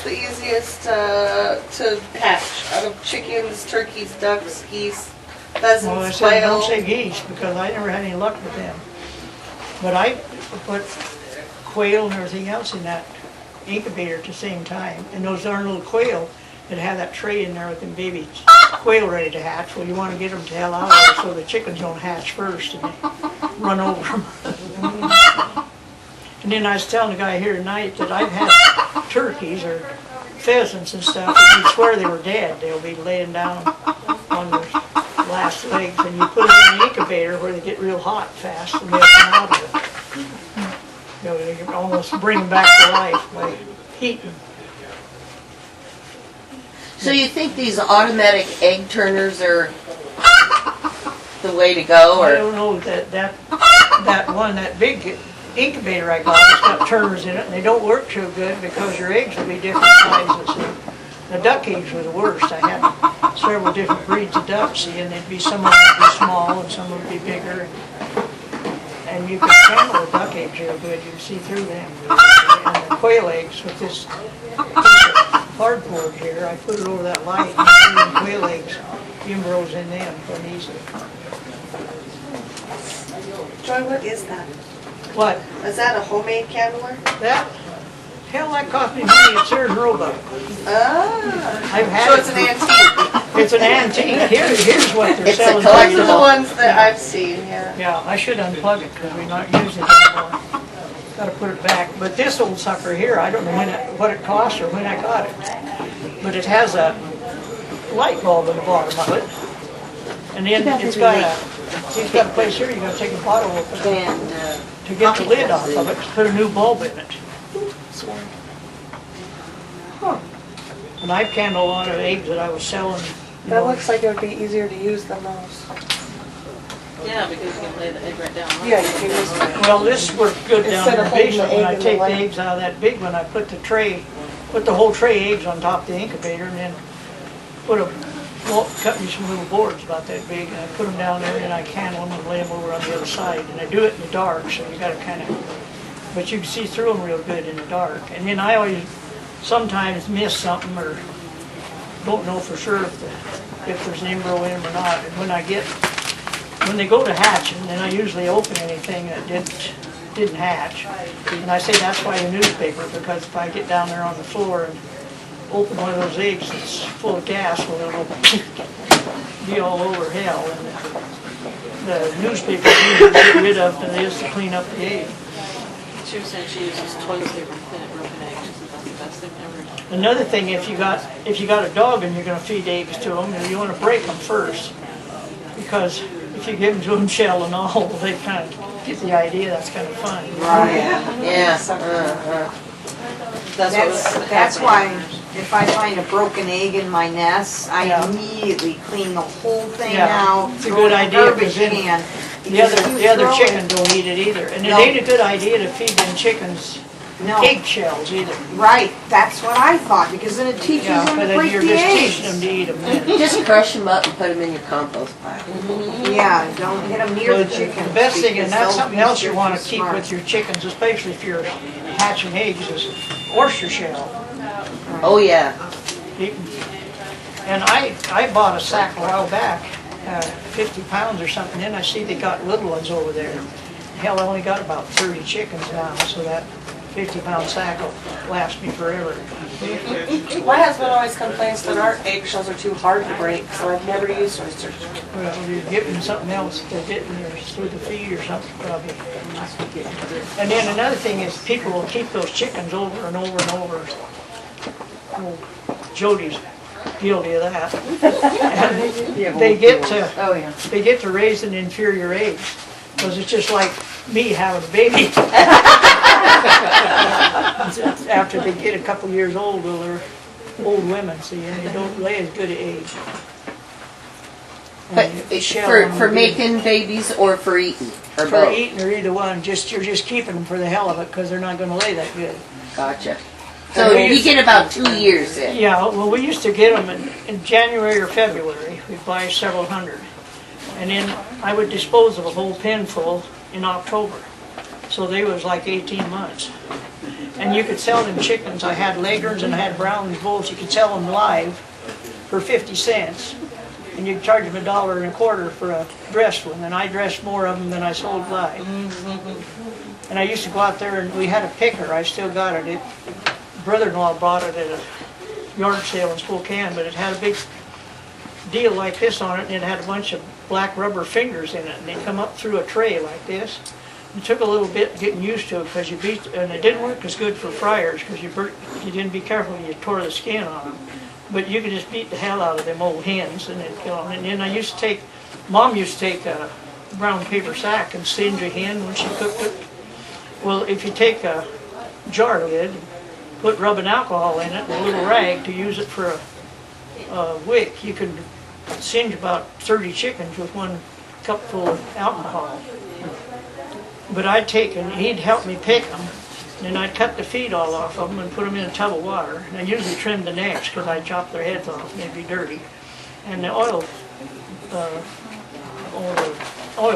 the easiest to hatch out of chickens, turkeys, ducks, geese, pheasants, Well, I said, don't quail? say geese, because I never had any luck with them. But I put quail and everything else in that incubator at the same time. And those darn little quail that have that tray in there with them baby quail ready to hatch. Well, you want to get them to hell out of there so the chickens don't hatch first and they run over them. And then I was telling the guy here tonight that I've had turkeys or pheasants and stuff, and you'd swear they were dead. They'll be laying down on their last legs, and you put them in the incubator where they get real hot fast and they'll come out of it. You know, you can almost bring them back to life by heating. So you think these automatic egg turners are the way to go, I or? don't know, that big incubator I got, it's got turners in it, and they don't work too good because your eggs will be different sizes. The duck eggs were the worst. I had several different breeds of ducks, see, and they'd be, some of them would be small and some would be bigger. And you can handle the duck eggs real good, you can see through them. And the quail eggs with this piece of cardboard here, I put it over that light, and you see them quail eggs, embryos in them quite easily. Joy, what is that? What? Is that a homemade candler? That? Hell, that cost me money at Sears Roebuck. Ah. I've had So it. it's an antique. It's an antique. Here's what they're It's a selling. Those are the collectible. ones that I've seen, yeah. Yeah, I should unplug it because we're not using it anymore. Got to put it back. But this old sucker here, I don't know what it cost or when I got it. But it has a light bulb in the bottom of it. And then it's got a place here, you got to take a bottle open And, to get the lid off of it, to put a new bulb in it. And I've canned a lot of eggs that I was selling. you That know. looks like it would be easier to use than those. Yeah, because you can lay the egg right down. Yeah, you can use Well, this worked good down Instead in the of holding the basement. When egg I in the take the light. eggs out of that big one, I put the whole tray eggs on top of the incubator and then cut me some little boards about that big and I put them down there and then I candle them and lay them over on the other side. And I do it in the dark, so you gotta kind of, but you can see through them real good in the dark. And then I always sometimes miss something or don't know for sure if there's an embryo in them or not. And when they go to hatching, then I usually open anything that didn't hatch. And I say that's why the newspaper, because if I get down there on the floor and open one of those eggs that's full of gas, well, it'll be all over hell. And the newspaper is easier to get rid of than it is to clean up the egg. She was saying she uses toilet paper to thin it broken eggs. She said that's the best thing ever. Another thing, if you got a dog and you're going to feed eggs to them, you want to break them first, because if you give them to them shell and all, they kind of get the idea that's kind of fun. right, yeah. That's why if I find a broken egg in my nest, I Yeah. immediately clean the whole thing Yeah, out. it's a throw good it in idea, garbage 'cause then can. The Because if you other throw it- chicken don't eat it either, and it No. ain't a good idea to feed them chickens No, eggshells either. right, that's what I thought, because then it teaches Yeah, them but to then break you're the just eggs. teaching them to eat them then. Just crush them up and put them in your compost pile. Yeah, don't get them near But the chickens. the best thing, and because that's they'll something be else you just want as to keep smart. with your chickens, especially if you're hatching eggs, is oyster shell. Oh, yeah. And I bought a sack a while back, 50 pounds or something, then I see they got little ones over there. Hell, I only got about 30 chickens now, so that 50-pound sack will last me forever. My husband always complains that our eggshells are too hard to break, so I've never used oysters. Well, you're giving something else they're getting through the feed or something probably. And then another thing is people will keep those chickens over and over and over. Oh, Jody's guilty of that. And they get to raising inferior eggs, because it's just like me having a baby. After they get a couple years old, well, they're old women, see, and they don't lay as good an egg. But And the shell for on the making babies or for eating? Or For both? eating or either one, you're just keeping them for the hell of it, because they're not going to lay that good. Gotcha. So you get about 2 years then? Yeah, well, we used to get them in January or February. We'd buy several hundred. And then I would dispose of a whole pen full in October. So they was like 18 months. And you could sell them chickens. I had Leghorns and I had Browns bulls. You could sell them live for 50 cents. And you could charge them $1.25 for a dressed one. And I dressed more of them than I sold live. And I used to go out there and we had a picker. I still got it. Brother-in-law bought it at a yard sale in Spokane, but it had a big deal like this on it, and it had a bunch of black rubber fingers in it, and they come up through a tray like this. It took a little bit getting used to it because you beat, and it didn't work as good for fryers because you didn't be careful, you tore the skin on them. But you could just beat the hell out of them old hens and they'd kill them. And then Mom used to take a brown paper sack and singe a hen when she cooked it. Well, if you take a jar lid, put rubbing alcohol in it and a little rag to use it for a wick, you could singe about 30 chickens with one cupful of alcohol. But I'd take, and he'd help me pick them, and then I'd cut the feet all off of them and put them in a tub of water. And I usually trimmed the necks because I'd chop their heads off and they'd be dirty. And the oil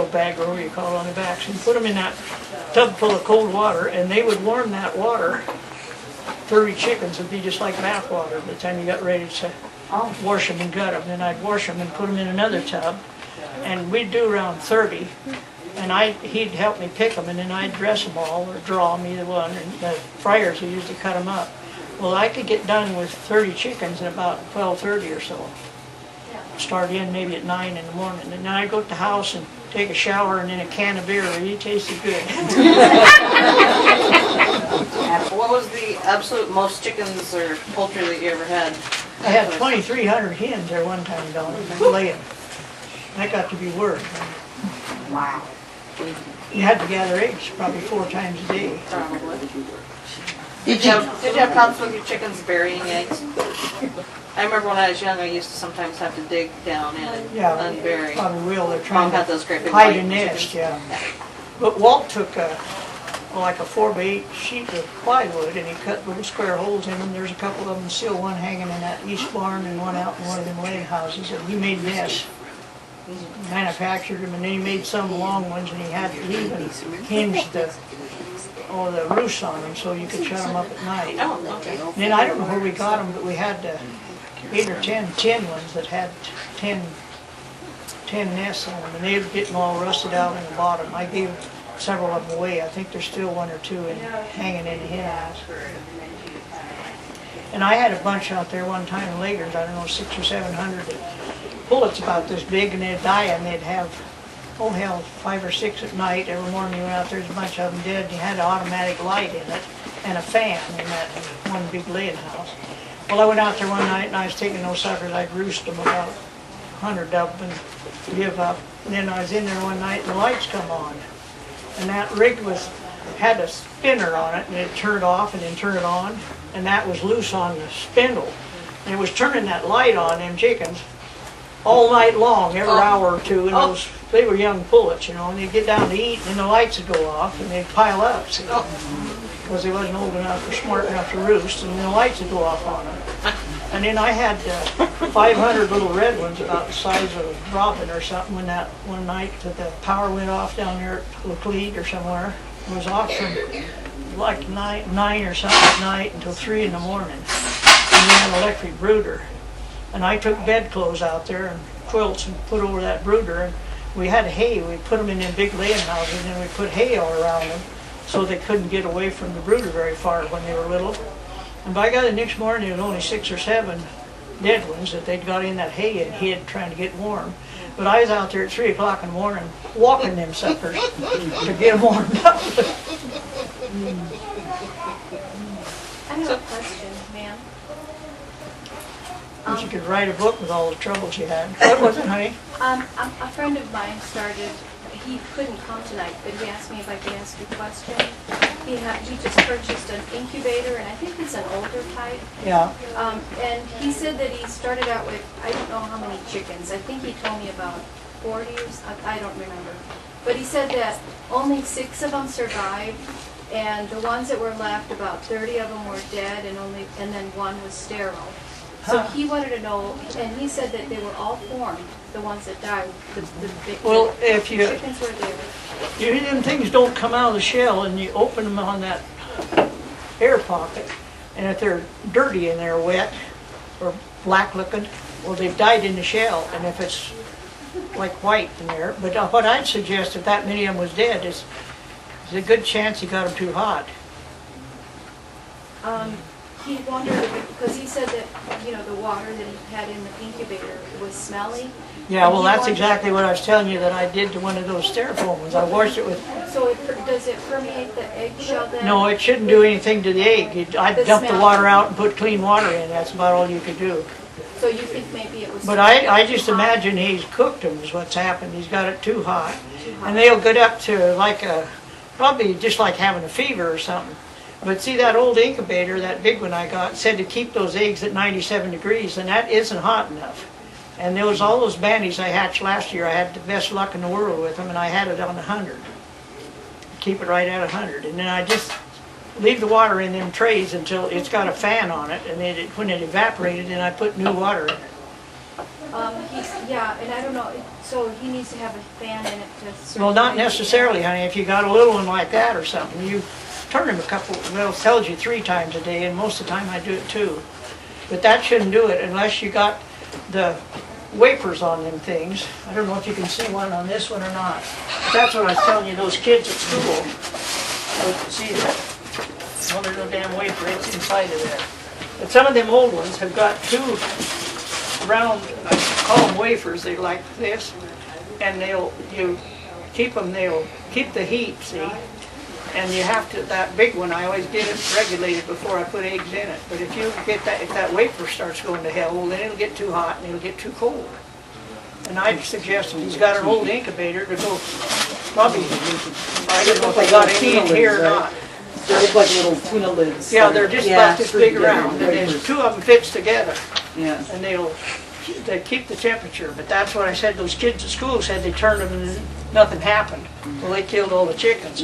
bag, or whatever you call it, on the backs, and put them in that tub full of cold water, and they would warm that water. 30 chickens would be just like bath water by the time you got ready to wash them and gut them. Then I'd wash them and put them in another tub, and we'd do around 30. And he'd help me pick them, and then I'd dress them all, or draw them, either one, and the fryers would usually cut them up. Well, I could get done with 30 chickens in about 12:30 or so. Start in maybe at 9 in the morning, and then I'd go to the house and take a shower, and then a can of beer, and it tasted good. What was the absolute most chickens or poultry that you ever had? I had 2,300 hens there one time down laying. That got to be work. Wow. You had to gather eggs probably 4 times a day. Probably. Did you? Did you have problems with your chickens burying eggs? I remember when I was young, I used to sometimes have to dig down in and unbury. Probably will. They're Mom trying had to those great big hide a white nest, chickens. yeah. But Walt took like a 4x8 sheet of plywood, and he cut little square holes in them. There's a couple of them still, one hanging in that east barn and one out in one of them laying houses. And he made nests, manufactured them, and then he made some long ones, and he even hinged the roofs on them so you could shut them up at night. Oh, okay. And then I don't know where we got them, but we had 8 or 10 tin ones that had 10 nests on them, and they were getting all rusted out in the bottom. I gave several of them away. I think there's still 1 or 2 hanging in the hen house. And I had a bunch out there one time in Leghorns, I don't know, 600 or 700 pullets about this big, and they'd die, and they'd have, 5 or 6 at night. Every morning you went out there's a bunch of them dead, and you had an automatic light in it and a fan in that one big laying house. Well, I went out there one night and I was taking those suckers. I'd roost them about 100 of them and give up. And then I was in there one night and the lights come on. And that rig had a spinner on it, and it turned off and then turned it on. And that was loose on the spindle. And it was turning that light on, them chickens, all night long, every hour or two. And they were young pullets, and they'd get down to eat, and then the lights would go off, and they'd pile up, because they wasn't old enough or smart enough to roost, and then the lights would go off on them. And then I had 500 little red ones about the size of a robin or something one night that the power went off down there at Laclede or somewhere. It was off from like 9 or something at night until 3 in the morning. And we had an electric brooder. And I took bedclothes out there and quilts and put over that brooder. And we had hay. We put them in them big laying houses, and we put hay all around them so they couldn't get away from the brooder very far when they were little. And by God, the next morning there was only 6 or 7 dead ones that they'd got in that hay and hid trying to get warm. But I was out there at 3 o'clock in the morning walking them suckers to get them warmed up. I have a question, ma'am. She could write a book with all the trouble she had. What was it, honey? A friend of mine he couldn't come tonight, but he asked me if I could ask you a question. He just purchased an incubator, and I think it's an older type. Yeah. And he said that he started out with, I don't know how many chickens. I think he told me about 40 or I don't remember. But he said that only 6 of them survived, and the ones that were left, about 30 of them were dead, and then 1 was sterile. So he wanted to know, and he said that they were all formed, the ones that died. The chickens were there. Them things don't come out of the shell, and you open them on that air pocket. And if they're dirty and they're wet or black looking, well, they've died in the shell. And if it's like white in there, but what I'd suggest if that many of them was dead is there's a good chance he got them too hot. He wondered, because he said that, you know, the water that he had in the incubator was smelly. Yeah, And well, he that's wondered- exactly what I was telling you that I did to one of those styrofoam ones. I washed it with, So does it permeate the eggshell then? no, it shouldn't do anything to the egg. I The dumped the smell. water out and put clean water in. That's about all you could do. So you think maybe it was. But I just imagine he's cooked them is what's happened. He's got it too hot. And they'll get up to like probably just like having a fever or something. But see that old incubator, that big one I got, said to keep those eggs at 97 degrees, and that isn't hot enough. And there was all those banties I hatched last year. I had the best luck in the world with them, and I had it on 100. Keep it right at 100. And then I just leave the water in them trays until it's got a fan on it, and then when it evaporated, then I put new water in it. Yeah, and I don't know, so he needs to have a fan in it to. Well, not necessarily, honey. If you got a little one like that or something, you turn him a couple, well, it tells you 3 times a day, and most of the time I do it 2. But that shouldn't do it unless you got the wafers on them things. I don't know if you can see one on this one or not. But that's what I was telling you, those kids at school. You can see that. One little damn wafer, it's inside of there. But some of them old ones have got 2 round, I call them wafers, they're like this. And they'll keep the heat, see? And you have to, that big one, I always get it regulated before I put eggs in it. But if you get that, if that wafer starts going to hell, well, then it'll get too hot and it'll get too cold. And I'd suggest if he's got an old incubator to go, probably, I don't know if they got any in here or not. They look like little tuna lids. Yeah, they're just about this big around, and there's 2 of them fits together. Yeah. And they keep the temperature, but that's what I said, those kids at school said they turned them and nothing happened. Well, they killed all the chickens.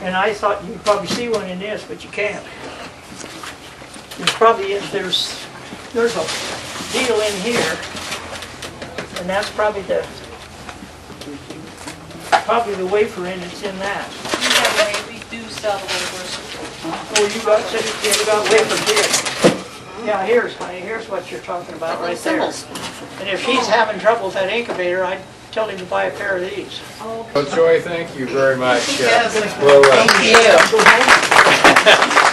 And I thought you'd probably see one in this, but you can't. There probably is, there's a deal in here, and that's probably the wafer in it's in that. Yeah, we do sell the wafers. Oh, you got wafers here. Yeah, here's what you're talking about right there. And if he's having trouble with that incubator, I'd tell him to buy a pair of these. Well, Joy, thank you very much. Yes. We'll, Thank you. Go home.